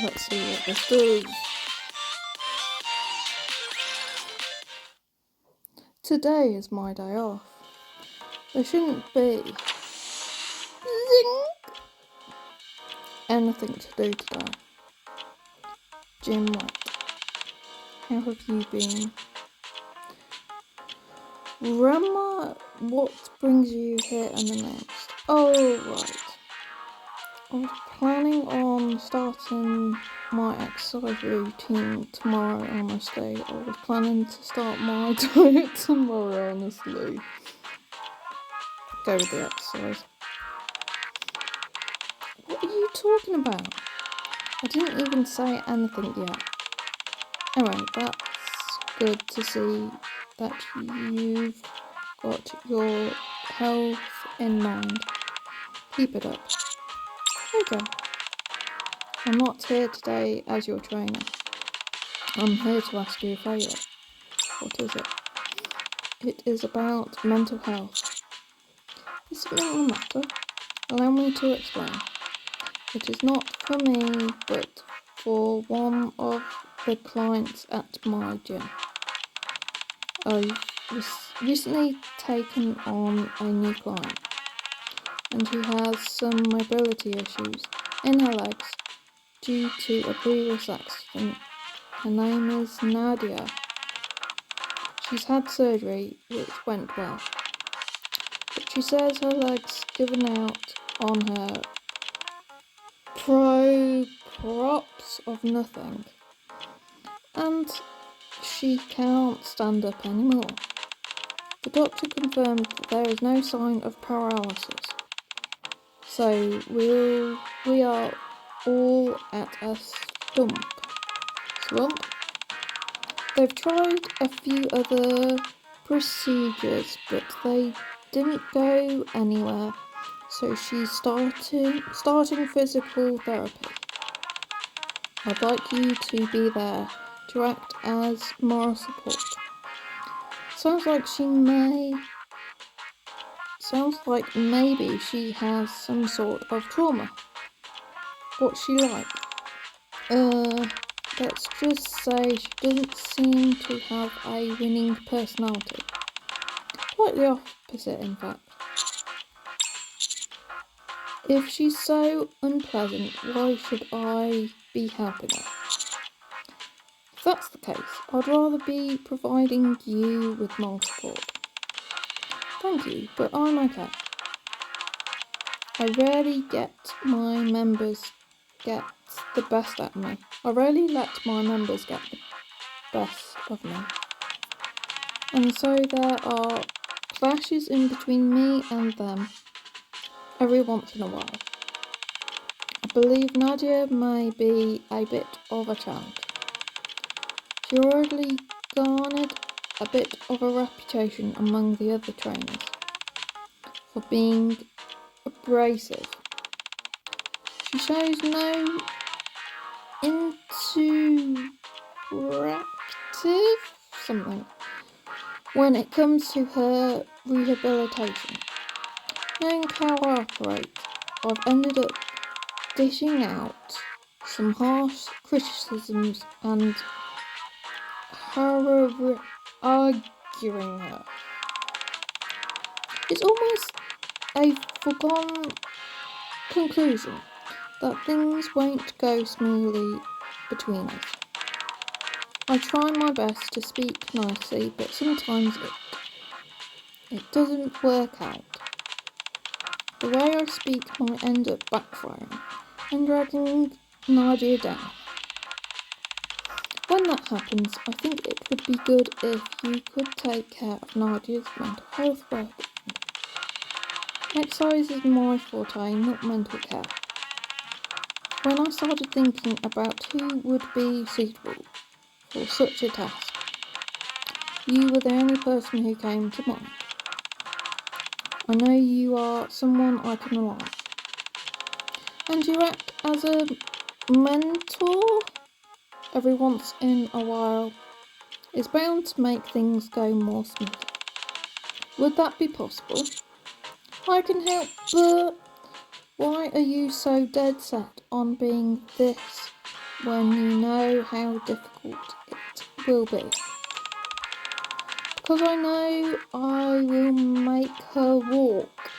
Let's see what this does. Today is my day off. There shouldn't be anything to do today. Gym what? How have you been? Rama, what brings you here and the next? Oh, right. I was planning on starting my exercise routine tomorrow, honestly. I was planning to start my diet tomorrow, honestly. Go with the exercise. What are you talking about? I didn't even say anything yet. Anyway, that's good to see that you've got your health in mind. Keep it up. Okay. I'm not here today as your trainer. I'm here to ask you a favour. What is it? It is about mental health. Is something the matter? Allow me to explain. It is not for me, but for one of the clients at my gym. I've recently taken on a new client, and she has some mobility issues in her legs due to a previous accident. Her name is Nadia. She's had surgery, which went well, but she says her leg's given out on her props of nothing, and she can't stand up anymore. The doctor confirmed that there is no sign of paralysis, so we are all at a slump. They've tried a few other procedures, but they didn't go anywhere, so she's starting physical therapy. I'd like you to be there to act as moral support. Sounds like maybe she has some sort of trauma. What's she like? Let's just say she doesn't seem to have a winning personality. Quite the opposite, in fact. If she's so unpleasant, why should I be helping her? If that's the case, I'd rather be providing you with moral support. Thank you, but I'm okay. I rarely let my members get the best of me. And so there are clashes in between me and them every once in a while. I believe Nadia may be a bit of a challenge. She already garnered a bit of a reputation among the other trainers for being abrasive. She shows no when it comes to her rehabilitation. Knowing how I operate, I've ended up dishing out some harsh criticisms and arguing her. It's almost a foregone conclusion that things won't go smoothly between us. I try my best to speak nicely, but sometimes it doesn't work out. The way I speak might end up backfiring and dragging Nadia down. When that happens, I think it would be good if you could take care of Nadia's mental health well. Exercise is my forte, not mental care. When I started thinking about who would be suitable for such a task, you were the only person who came to mind. I know you are someone I can rely on, and you act as a mentor every once in a while is bound to make things go more smoothly. Would that be possible? I can help, but why are you so dead set on being this when you know how difficult it will be. Because I know I will make her walk.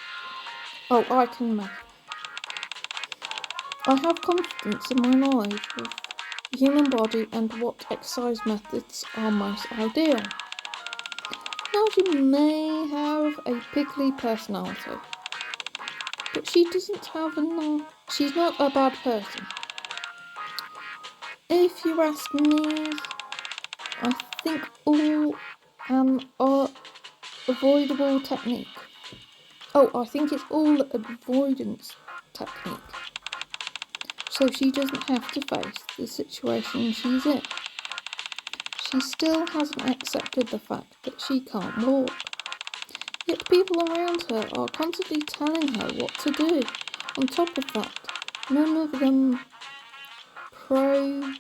Oh, I can make. I have confidence in my knowledge of the human body and what exercise methods are most ideal. Now, she may have a piggly personality, but she doesn't have she's not a bad person. If you ask me, I think all an avoidable technique. Oh, I think it's all avoidance technique. So she doesn't have to face the situation she's in. She still hasn't accepted the fact that she can't walk. Yet people around her are constantly telling her what to do. On top of that, none of them pro-jaws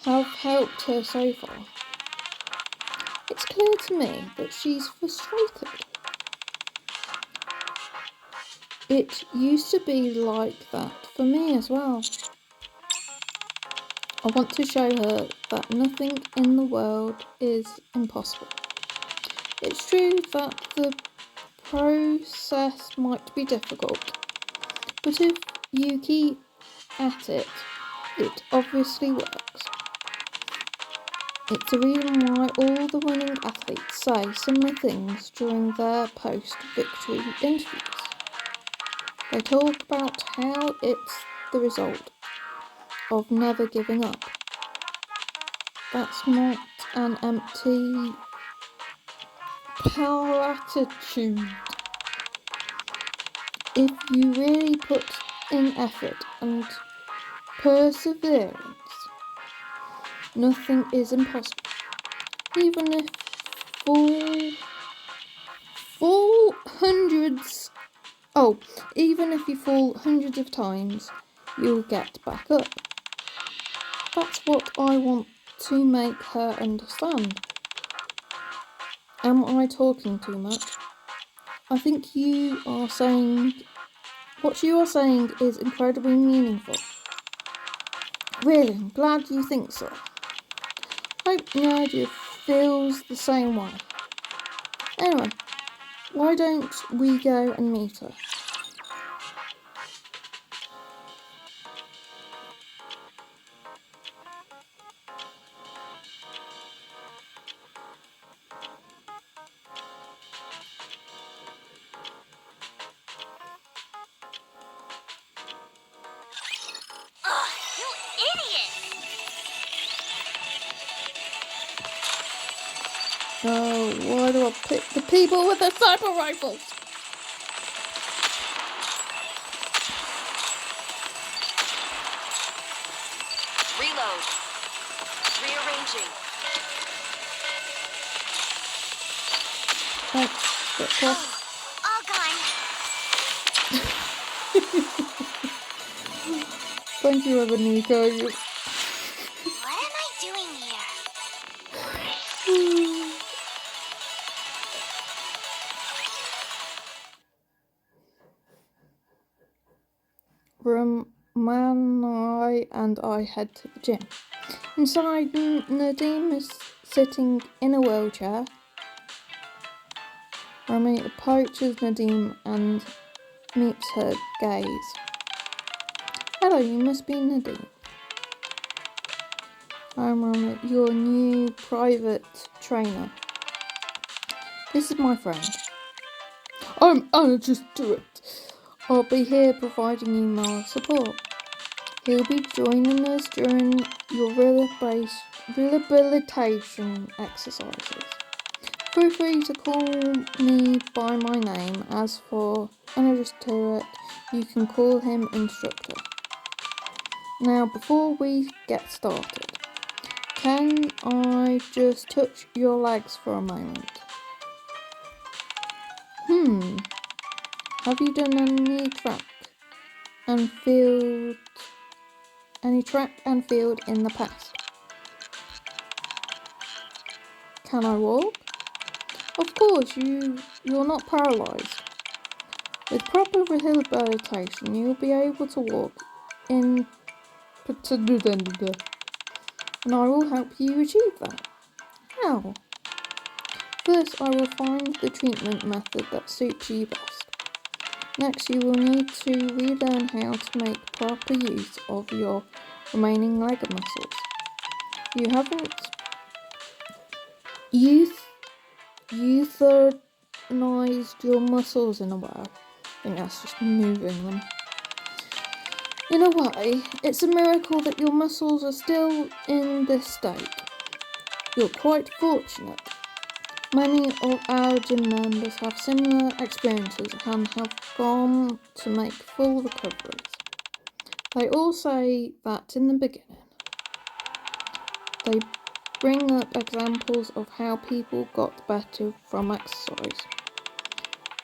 have helped her so far. It's clear to me that she's frustrated. It used to be like that for me as well. I want to show her that nothing in the world is impossible. It's true that the process might be difficult, but if you keep at it, it obviously works. It's the reason why all the winning athletes say similar things during their post-victory interviews. They talk about how it's the result of never giving up. That's not an empty platitude. If you really put in effort and perseverance, nothing is impossible. Even if even if you fall hundreds of times, you'll get back up. That's what I want to make her understand. Am I talking too much? I think what you are saying is incredibly meaningful. Really, I'm glad you think so. Hope Nadia feels the same way. Anyway, why don't we go and meet her? Oh, why do I pick the people with the sniper rifles? Reload. Rearranging. All gone. Thank you, Nikke. What am I doing here? Rumani and I head to the gym. Inside, Nadim is sitting in a wheelchair. Rami approaches Nadim and meets her gaze. Hello, you must be Nadim. I'm Rami, your new private trainer. This is my friend. I'll just do it. I'll be here providing you moral support. He'll be joining us during your rehabilitation exercises. Feel free to call me by my name. As for Energy Turret, you can call him Instructor. Now, before we get started, can I just touch your legs for a moment? Have you done any track and field in the past? Can I walk? Of course, you're not paralysed. With proper rehabilitation, you'll be able to walk in and I will help you achieve that. How? First, I will find the treatment method that suits you best. Next, you will need to relearn how to make proper use of your remaining leg muscles. You haven't euthanized your muscles in a way. I think that's just moving them. In a way, it's a miracle that your muscles are still in this state. You're quite fortunate. Many of our gym members have similar experiences and have gone to make full recoveries. They all say that in the beginning. They bring up examples of how people got better from exercise.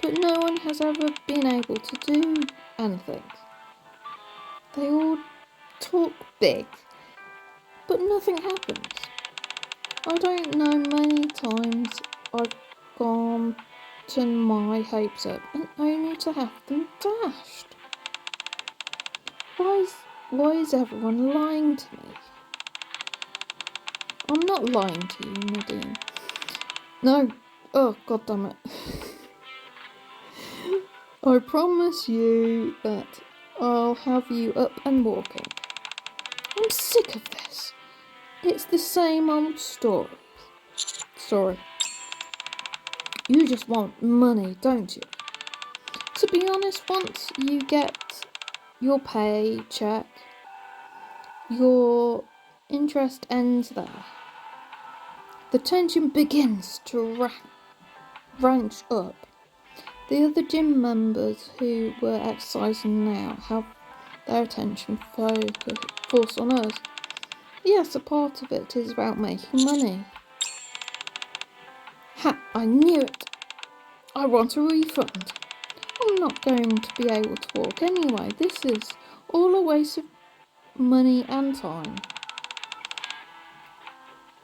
But no one has ever been able to do anything. They all talk big, but nothing happens. I don't know many times I've gone to my hopes up and only to have them dashed. Why is everyone lying to me? I'm not lying to you, Nadine. No, oh god damn it. I promise you that I'll have you up and walking. I'm sick of this. It's the same old story. You just want money, don't you? To be honest, once you get your paycheck, your interest ends there. The tension begins to ranch up. The other gym members who were exercising now have their attention focused on us. Yes, a part of it is about making money. Ha! I knew it! I want a refund. I'm not going to be able to walk anyway. This is all a waste of money and time.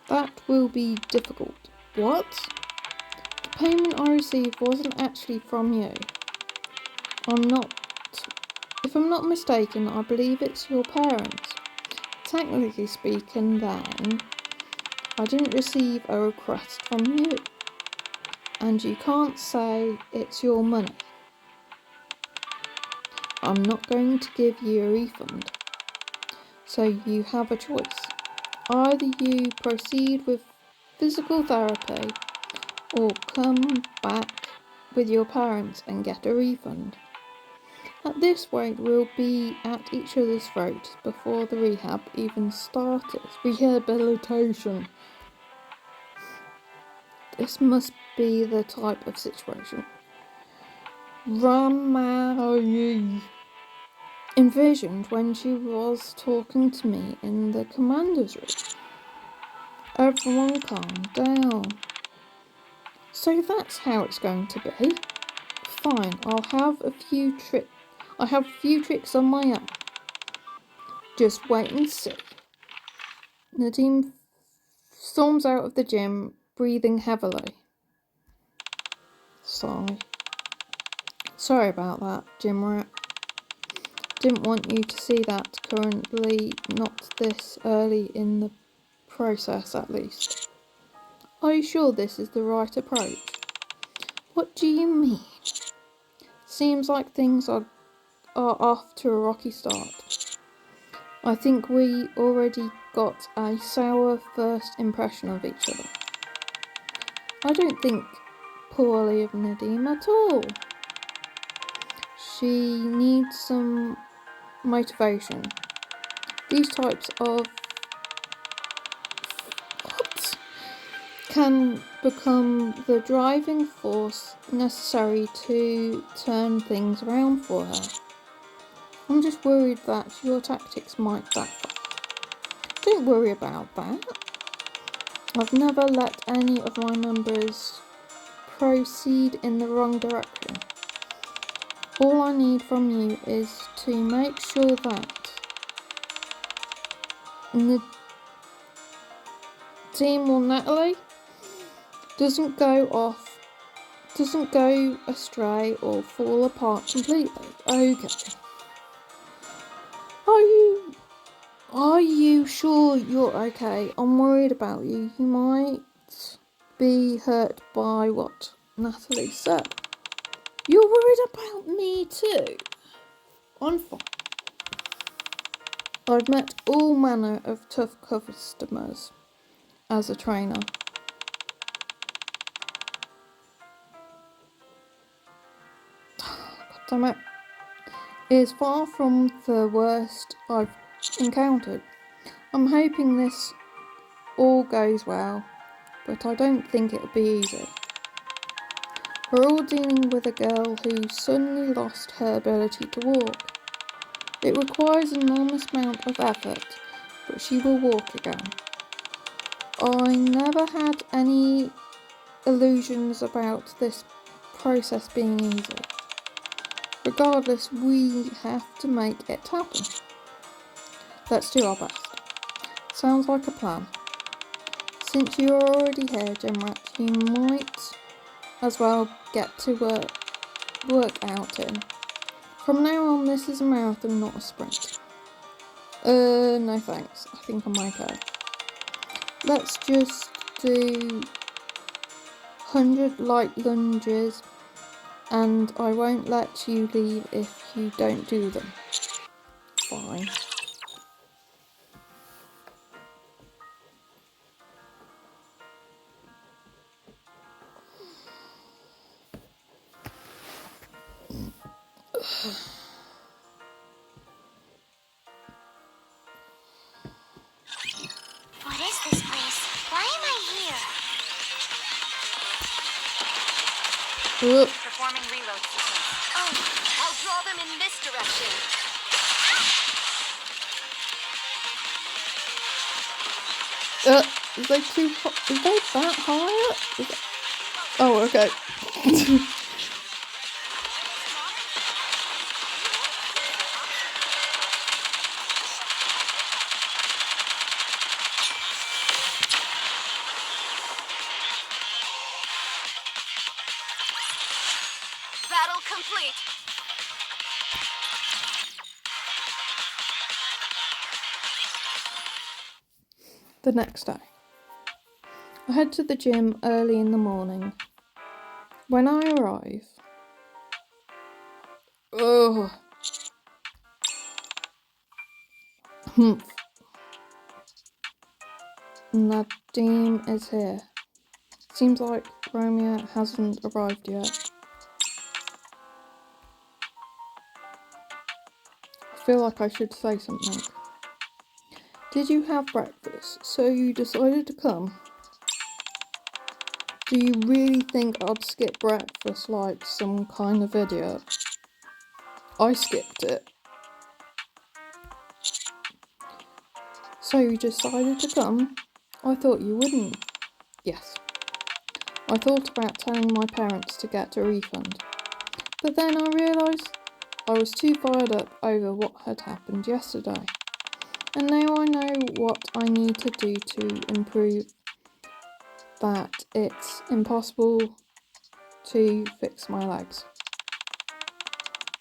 That will be difficult. What? The payment I received wasn't actually from you. If I'm not mistaken, I believe it's your parents. Technically speaking, then, I didn't receive a request from you. And you can't say it's your money. I'm not going to give you a refund. So you have a choice. Either you proceed with physical therapy or come back with your parents and get a refund. At this rate, we'll be at each other's throats before the rehab even started. Rehabilitation. This must be the type of situation Rumani envisioned when she was talking to me in the commander's room. Everyone calm down. So that's how it's going to be. Fine, I have a few tricks on my own. Just wait and see. Nadine storms out of the gym, breathing heavily. Sigh. Sorry about that, gym rat. Didn't want you to see that currently, not this early in the process at least. Are you sure this is the right approach? What do you mean? Seems like things are off to a rocky start. I think we already got a sour first impression of each other. I don't think poorly of Nadine at all. She needs some motivation. These types of can become the driving force necessary to turn things around for her. I'm just worried that your tactics might backfire. Don't worry about that. I've never let any of my members proceed in the wrong direction. All I need from you is to make sure that the team will Natalie doesn't go astray or fall apart completely. Okay. Are you sure you're okay? I'm worried about you. You might be hurt by what Natalie said. You're worried about me too. I'm fine. I've met all manner of tough customers as a trainer. Damn it. It is far from the worst I've encountered. I'm hoping this all goes well, but I don't think it'll be easy. We're all dealing with a girl who suddenly lost her ability to walk. It requires an enormous amount of effort, but she will walk again. I never had any illusions about this process being easy. Regardless, we have to make it happen. Let's do our best. Sounds like a plan. Since you are already here, Gym Rat, you might as well get to work out in. From now on, this is a marathon, not a sprint. No thanks. I think I'm okay. Let's just do 100 light lunges, and I won't let you leave if you don't do them. Fine. What is this place? Why am I here? Ugh. Performing reload sequence. Oh, I'll draw them in this direction. Is they that high up? Oh, okay. Battle complete. The next day, I head to the gym early in the morning. When I arrive, Nadim is here. Seems like Romeo hasn't arrived yet. I feel like I should say something. Did you have breakfast, so you decided to come? Do you really think I'd skip breakfast like some kind of idiot? I skipped it. So you decided to come? I thought you wouldn't. Yes. I thought about telling my parents to get a refund. But then I realised I was too fired up over what had happened yesterday. And now I know what I need to do to improve that. It's impossible to fix my legs.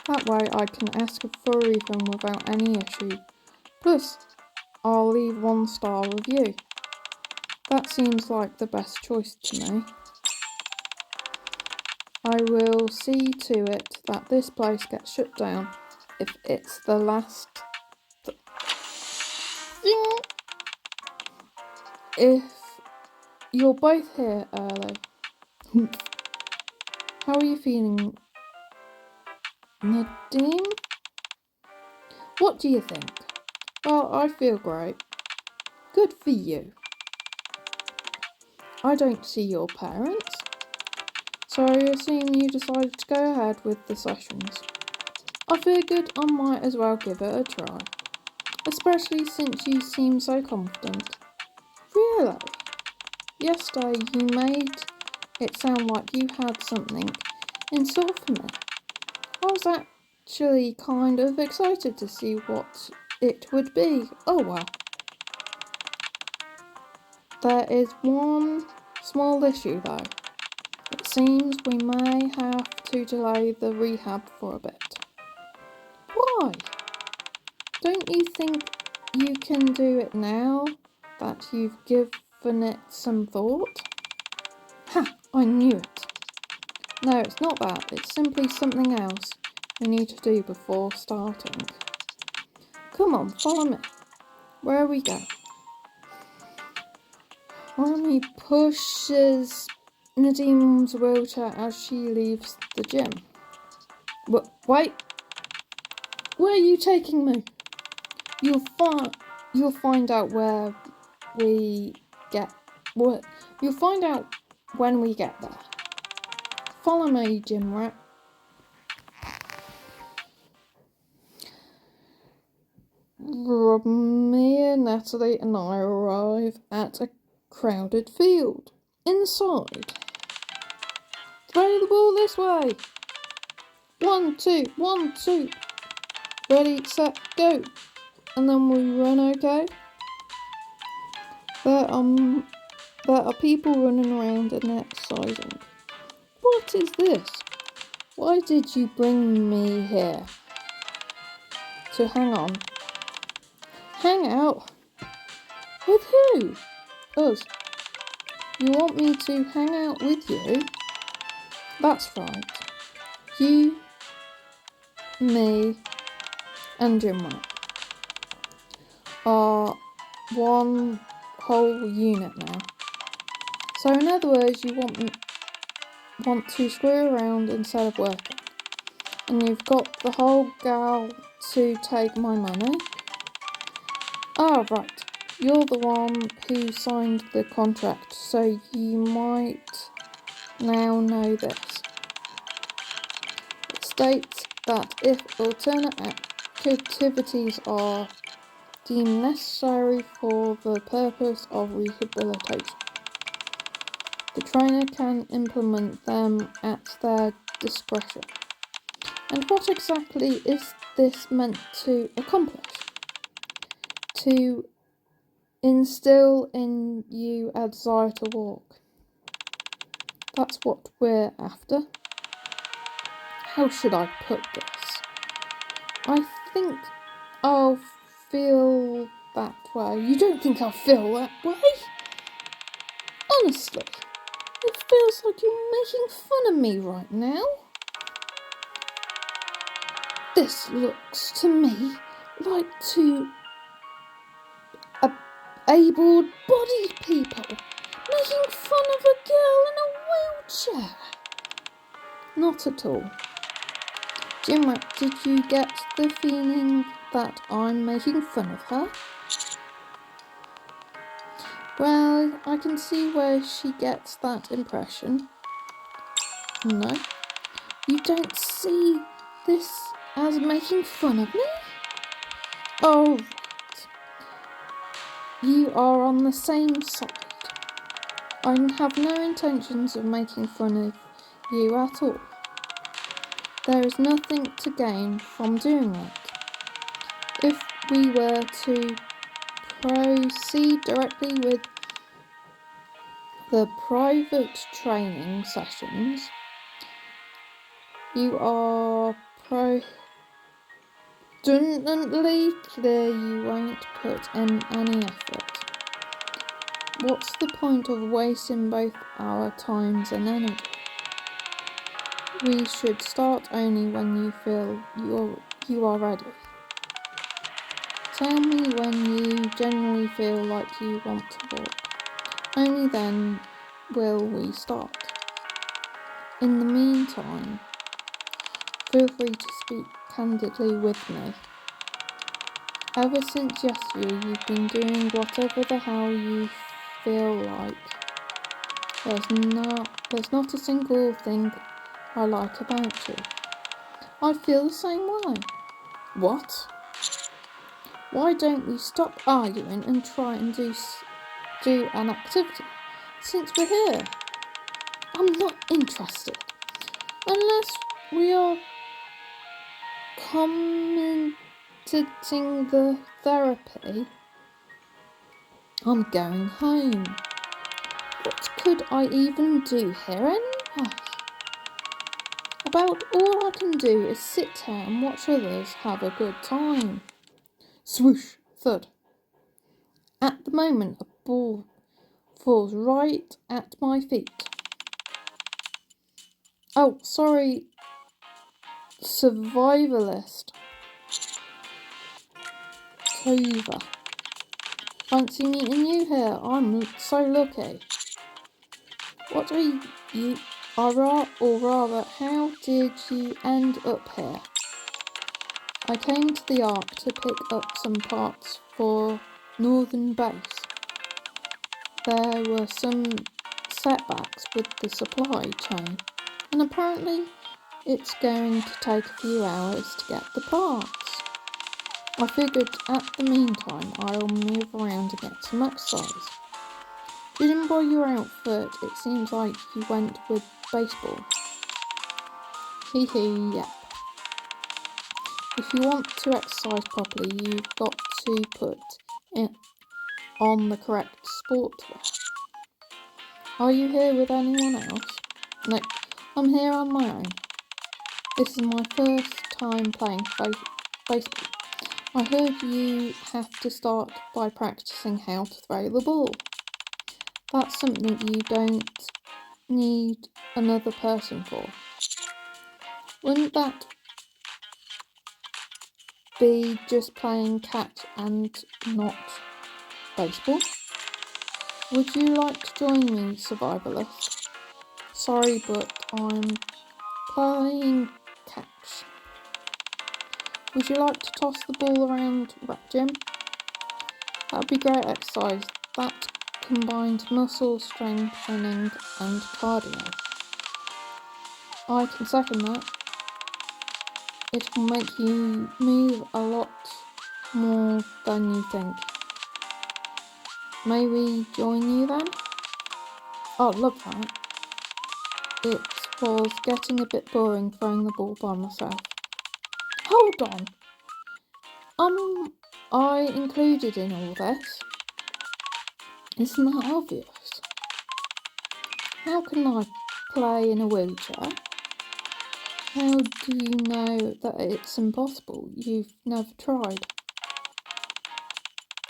That way I can ask for a refund without any issue. Plus, I'll leave 1-star review. That seems like the best choice to me. I will see to it that this place gets shut down if it's the last thing. If you're both here early. How are you feeling, Nadim? What do you think? Well, I feel great. Good for you. I don't see your parents, so I assume you decided to go ahead with the sessions. I figured I might as well give it a try, especially since you seem so confident. Really? Yesterday you made it sound like you had something in store for me. I was actually kind of excited to see what it would be. Oh well. There is one small issue though. It seems we may have to delay the rehab for a bit. Why? Don't you think you can do it now that you've given it some thought? Ha! I knew it. No, it's not that. It's simply something else we need to do before starting. Come on, follow me. Where are we going? Rumani pushes Nadine's wheelchair as she leaves the gym. Wait! Where are you taking me? You'll find out where we get. You'll find out when we get there. Follow me, gym rat. Mia, Natalie, and I arrive at a crowded field. Inside, throw the ball this way. 1, 2, 1, 2. Ready, set, go. And then we run, okay? There are people running around and exercising. What is this? Why did you bring me here? To hang on. Hang out? With who? Us. You want me to hang out with you? That's right. You, me, and Jimmy are one whole unit now. So in other words, you want to screw around instead of working. And you've got the whole gal to take my money. Ah, right. You're the one who signed the contract, so you might now know this. It states that if alternate activities are deemed necessary for the purpose of rehabilitation, the trainer can implement them at their discretion. And what exactly is this meant to accomplish? To instill in you a desire to walk. That's what we're after. How should I put this? I think I'll feel that way. You don't think I'll feel that way? Honestly, it feels like you're making fun of me right now. This looks to me like two able-bodied people making fun of a girl in a wheelchair. Not at all. Jim, did you get the feeling that I'm making fun of her? Well, I can see where she gets that impression. No, you don't see this as making fun of me? Oh, right. You are on the same side. I have no intentions of making fun of you at all. There is nothing to gain from doing that. If we were to proceed directly with the private training sessions, you are abundantly clear you won't put in any effort. What's the point of wasting both our times and energy? We should start only when you feel you are ready. Tell me when you genuinely feel like you want to walk. Only then will we start. In the meantime, feel free to speak candidly with me. Ever since yesterday, you've been doing whatever the hell you feel like. There's not a single thing I like about you. I feel the same way. What? Why don't we stop arguing and try and do an activity since we're here? I'm not interested. Unless we are commenting the therapy, I'm going home. What could I even do here anyway? About all I can do is sit here and watch others have a good time. Swoosh, thud. At the moment, a ball falls right at my feet. Oh, sorry, survivalist. Tova. Fancy meeting you here. I'm so lucky. What are you, or rather, how did you end up here? I came to the Ark to pick up some parts for Northern Base. There were some setbacks with the supply chain, and apparently it's going to take a few hours to get the parts. I figured at the meantime I'll move around and get some exercise. Judging by your outfit, it seems like you went with baseball. Hee hee, yep. If you want to exercise properly, you've got to put it on the correct sportswear. Are you here with anyone else? No, I'm here on my own. This is my first time playing baseball. I heard you have to start by practicing how to throw the ball. That's something you don't need another person for. Wouldn't that be just playing catch and not baseball? Would you like to join me, survivalist? Sorry, but I'm playing catch. Would you like to toss the ball around, Jim? That'd be great exercise. That combines muscle strengthening and cardio. I can second that. It will make you move a lot more than you think. May we join you then? I'd love that. It was getting a bit boring throwing the ball by myself. Hold on! I included in all this? Isn't that obvious? How can I play in a wheelchair? How do you know that it's impossible? You've never tried.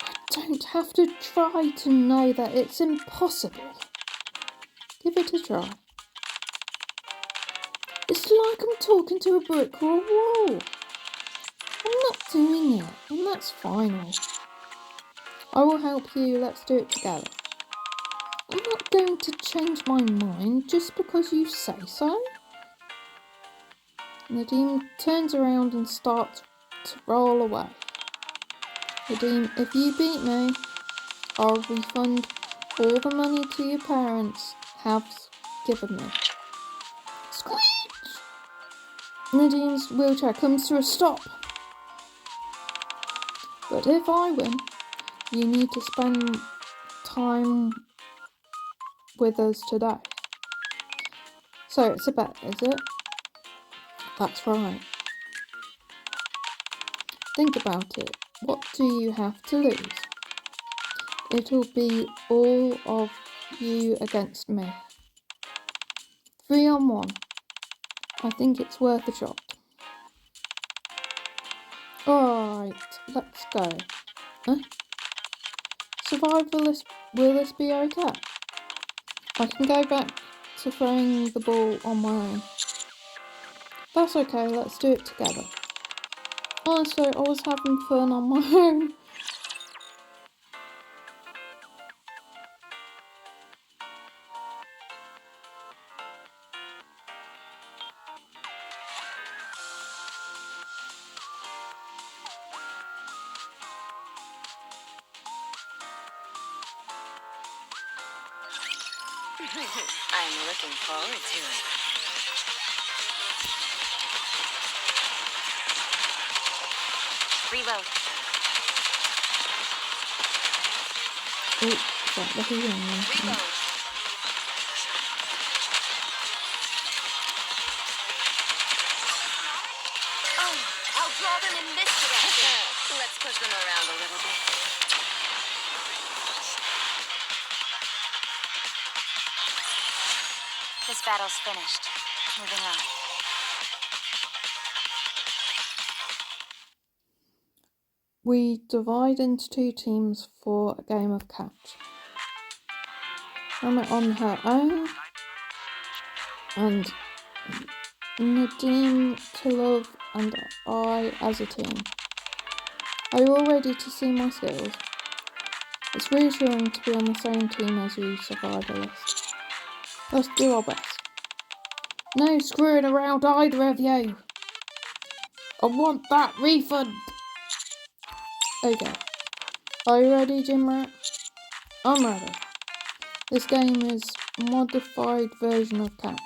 I don't have to try to know that it's impossible. Give it a try. It's like I'm talking to a brick or a wall. I'm not doing it, and that's final. I will help you, let's do it together. I'm not going to change my mind just because you say so. Nadim turns around and starts to roll away. Nadim, if you beat me, I'll refund all the money to your parents have given me. Screech! Nadim's wheelchair comes to a stop. But if I win, you need to spend time with us today. So it's a bet, is it? That's right. Think about it. What do you have to lose? It'll be all of you against me. 3-on-1. I think it's worth a shot. Alright, let's go. Huh? Survivalist, will this be okay? I can go back to throwing the ball on my own. That's okay, let's do it together. Honestly, I was having fun on my own. I'm looking forward to it. Reload. Oh, that was a wrong one. Reload. Oh, I'll draw them in this direction. Let's push them around a little bit. This battle's finished. Moving on. we divide into 2 teams for a game of catch. Rumi on her own and Nadine to love and I as a team. Are you all ready to see my skills? It's reassuring to be on the same team as you, survivalist. Let's do our best. No screwing around either of you. I want that refund. Okay. Are you ready, Gym Rat? I'm ready. This game is a modified version of catch.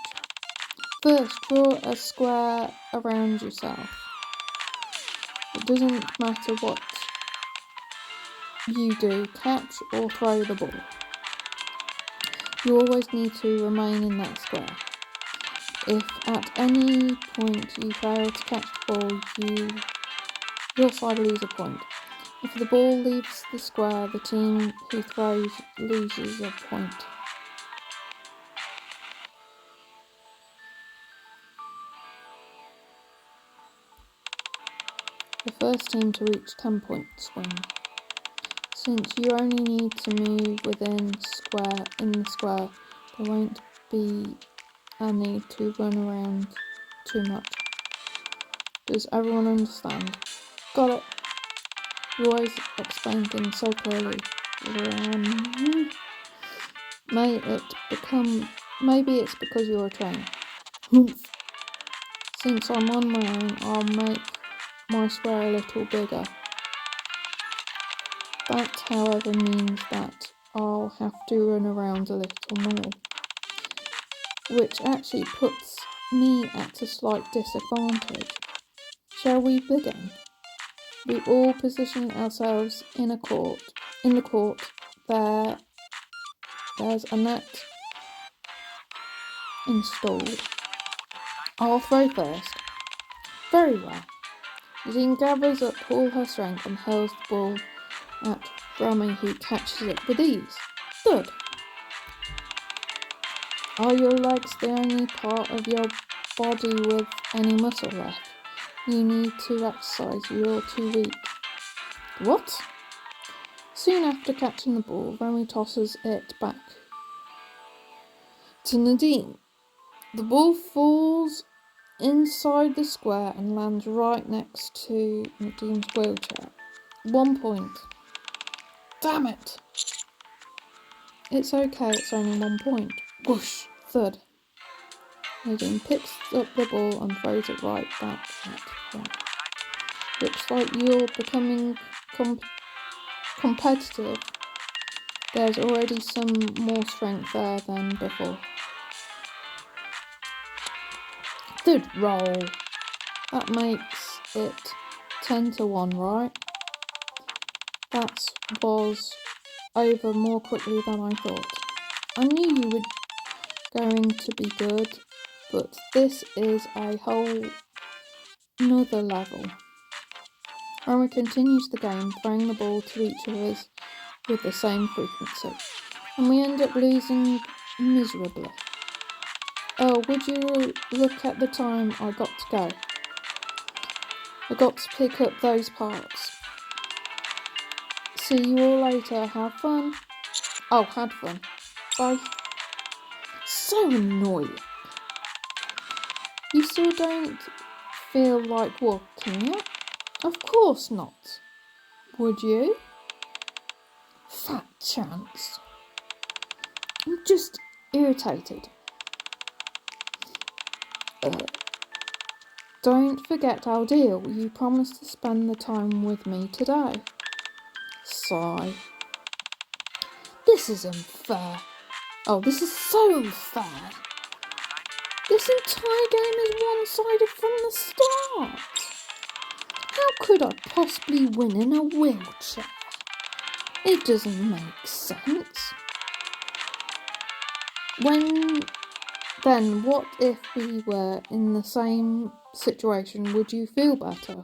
First, draw a square around yourself. It doesn't matter what you do, catch or throw the ball. You always need to remain in that square. If at any point you fail to catch the ball, your side loses a point. If the ball leaves the square, the team who throws loses a point. The first team to reach 10 points wins. Since you only need to move within the square, there won't be a need to run around too much. Does everyone understand? Got it. You always explain things so clearly. Maybe it's because you're a trainer. Since I'm on my own, I'll make my square a little bigger. That, however, means that I'll have to run around a little more, which actually puts me at a slight disadvantage. Shall we begin? We all position ourselves in the court. There's a net installed. I'll throw first. Very well. Nadine gathers up all her strength and hurls the ball at Rumani, who catches it with ease. Good. Are your legs the only part of your body with any muscle left? You need to exercise, you're too weak. What? Soon after catching the ball, Rumi tosses it back to Nadine. The ball falls inside the square and lands right next to Nadine's wheelchair. 1 point. Damn it! It's okay, it's only 1 point. Whoosh! Thud. Nadine picks up the ball and throws it right back at Rumi. Looks like you're becoming competitive. There's already some more strength there than before. Good roll. That makes it 10-1, right? That was over more quickly than I thought. I knew you were going to be good, but this is a whole nother level. Rumi continues the game, throwing the ball to each of us with the same frequency, and we end up losing miserably. Oh, would you look at the time I got to go? I got to pick up those parts. See you all later. Have fun. Oh, had fun. Bye. So annoying. You still don't feel like walking yet? Of course not. Would you? Fat chance. I'm just irritated. Don't forget our deal. You promised to spend the time with me today. Sigh. This is unfair. Oh, this is so unfair. This entire game is one-sided from the start. How could I possibly win in a wheelchair? It doesn't make sense. Then what if we were in the same situation? Would you feel better?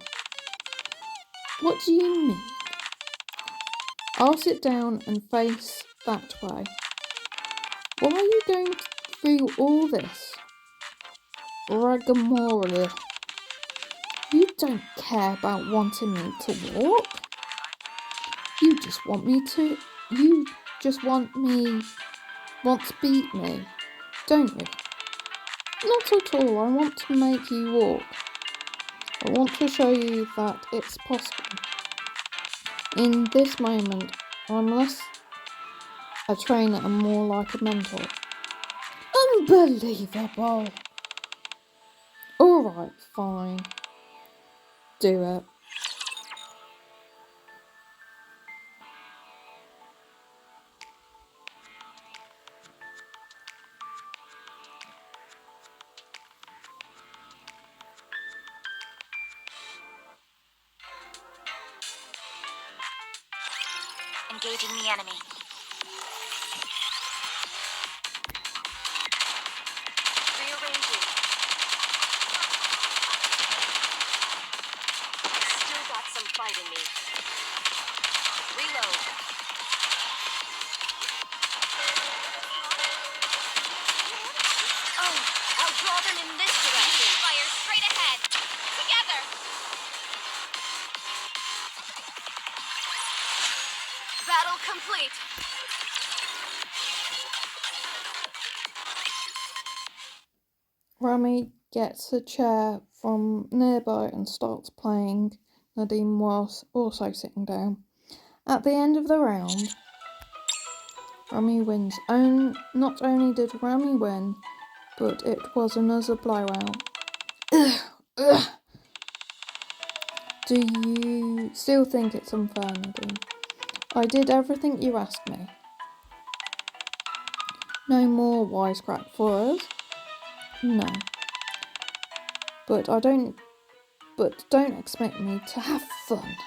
What do you mean? I'll sit down and face that way. Why are you going through all this rigmarole? You don't care about wanting me to walk? You just want to beat me, don't you? Not at all. I want to make you walk. I want to show you that it's possible. In this moment, I'm less a trainer and more like a mentor. Unbelievable! Alright, fine. Do it. Engaging the enemy. Rearranging. Still got some fight in me. Reload. Oh, I'll draw them in this direction. Fire straight ahead. Together. Battle complete. Rami gets a chair from nearby and starts playing. Nadim was also sitting down. At the end of the round, Rami wins. Not only did Rami win, but it was another blowout. Ugh. Do you still think it's unfair, Nadim? I did everything you asked me. No more wisecrack for us? No. But don't expect me to have fun.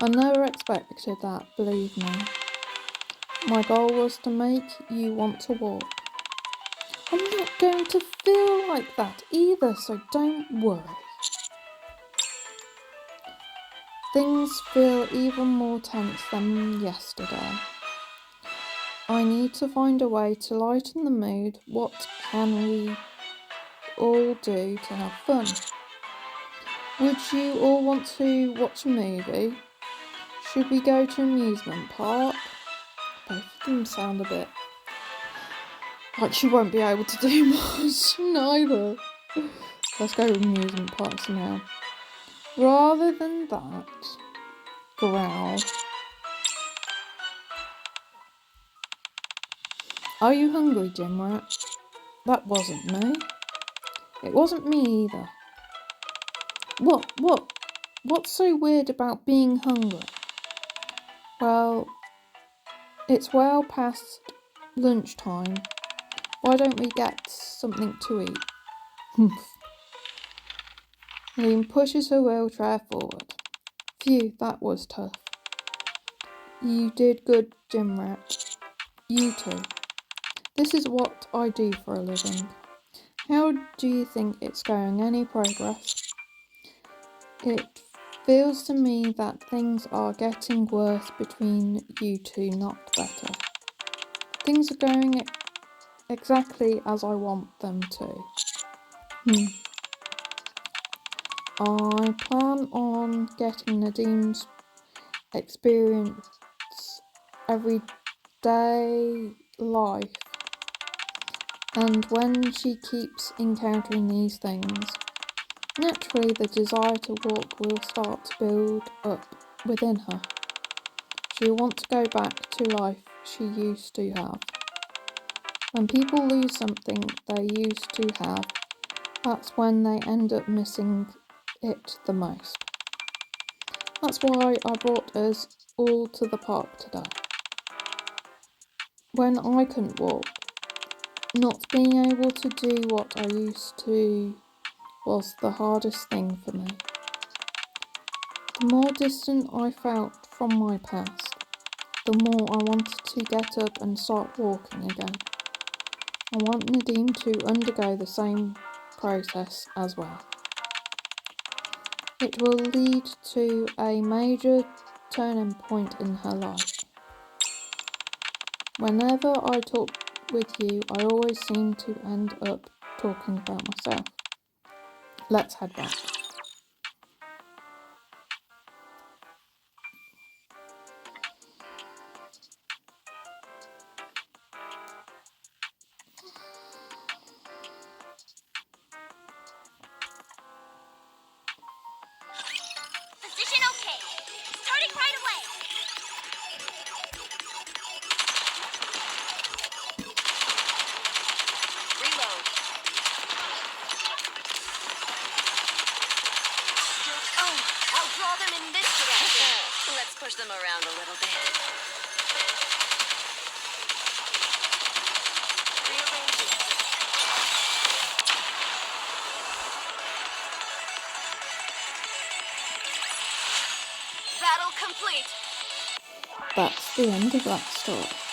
I never expected that, believe me. My goal was to make you want to walk. I'm not going to feel like that either, so don't worry. Things feel even more tense than yesterday. I need to find a way to lighten the mood. What can we all do to have fun? Would you all want to watch a movie? Should we go to an amusement park? Both of them sound a bit like you won't be able to do much, neither. Let's go to amusement parks now. Rather than that, growl. Are you hungry, Gym Rat? That wasn't me. It wasn't me either. What's so weird about being hungry? Well, it's well past lunchtime. Why don't we get something to eat? Liam pushes her wheelchair forward. Phew, that was tough. You did good, Gym Rat. You too. This is what I do for a living. How do you think it's going? Any progress? It feels to me that things are getting worse between you two, not better. Things are going exactly as I want them to. I plan on getting Nadim's experience everyday life, and when she keeps encountering these things, naturally the desire to walk will start to build up within her. She'll want to go back to life she used to have. When people lose something they used to have, that's when they end up missing it the most. That's why I brought us all to the park today. When I couldn't walk, not being able to do what I used to was the hardest thing for me. The more distant I felt from my past, the more I wanted to get up and start walking again. I want Nadim to undergo the same process as well. It will lead to a major turning point in her life. Whenever I talk with you, I always seem to end up talking about myself. Let's head back. I'll draw them in this direction. Let's push them around a little bit. Rearranging. Battle complete. That's the end of that story.